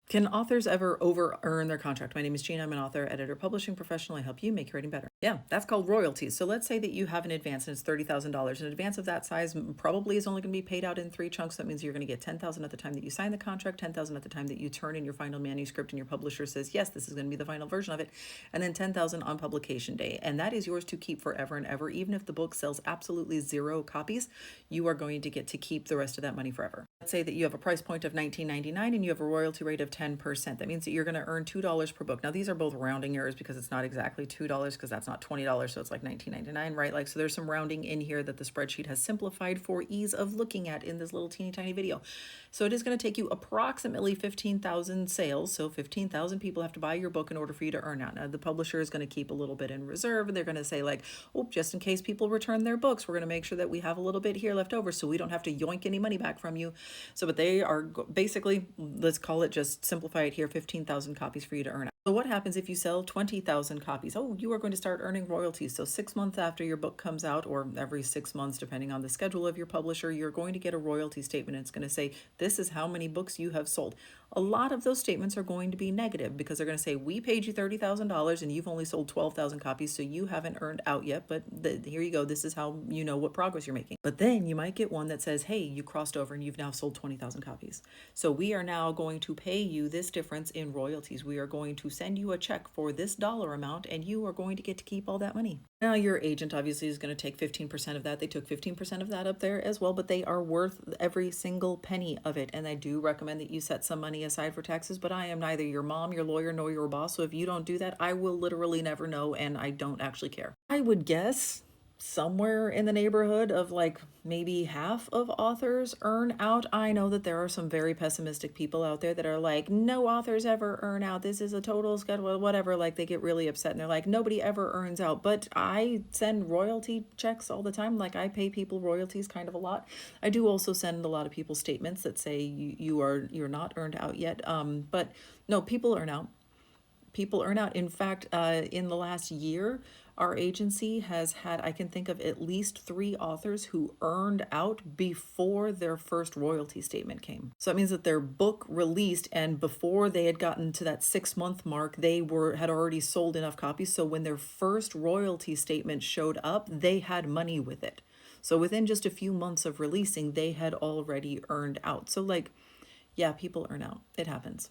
Can authors ever over earn their contract? My name is Gina. I'm an author, editor, publishing professional. I help you make your writing better. Yeah, that's called royalties. So let's say that you have an advance and it's $30,000. An advance of that size probably is only going to be paid out in three chunks. That means you're going to get 10,000 at the time that you sign the contract, 10,000 at the time that you turn in your final manuscript and your publisher says, yes, this is going to be the final version of it, and then 10,000 on publication day. And that is yours to keep forever and ever. Even if the book sells absolutely zero copies, you are going to get to keep the rest of that money forever. Let's say that you have a price point of $19.99 and you have a royalty rate of 10%. That means that you're going to earn $2 per book. Now, these are both rounding errors because it's not exactly $2 because that's not $20, so it's like $19.99, right? Like, so there's some rounding in here that the spreadsheet has simplified for ease of looking at in this little teeny tiny video. So it is going to take you approximately 15,000 sales. So 15,000 people have to buy your book in order for you to earn out. Now, the publisher is going to keep a little bit in reserve, and they're going to say like, oh, just in case people return their books, we're going to make sure that we have a little bit here left over so we don't have to yoink any money back from you. So, but they are basically, let's call it, just simplify it here, 15,000 copies for you to earn. So what happens if you sell 20,000 copies? Oh, you are going to start earning royalties. So 6 months after your book comes out, or every 6 months, depending on the schedule of your publisher, you're going to get a royalty statement. It's going to say, this is how many books you have sold. A lot of those statements are going to be negative because they're going to say, we paid you $30,000 and you've only sold 12,000 copies, so you haven't earned out yet, but here you go. This is how you know what progress you're making. But then you might get one that says, hey, you crossed over and you've now sold 20,000 copies. So we are now going to pay you this difference in royalties. We are going to send you a check for this dollar amount and you are going to get to keep all that money. Now, your agent obviously is going to take 15% of that. They took 15% of that up there as well, but they are worth every single penny of it. And I do recommend that you set some money aside for taxes, but I am neither your mom, your lawyer, nor your boss. So if you don't do that, I will literally never know, and I don't actually care. I would guess somewhere in the neighborhood of like maybe half of authors earn out. I know that there are some very pessimistic people out there that are like, no authors ever earn out. This is a total schedule, whatever. Like, they get really upset and they're like, nobody ever earns out. But I send royalty checks all the time. Like, I pay people royalties kind of a lot. I do also send a lot of people statements that say you're not earned out yet. But no, people earn out. People earn out. In fact, in the last year, our agency has had, I can think of at least 3 authors who earned out before their first royalty statement came. So that means that their book released, and before they had gotten to that 6-month mark, they had already sold enough copies. So when their first royalty statement showed up, they had money with it. So within just a few months of releasing, they had already earned out. So like, yeah, people earn out. It happens.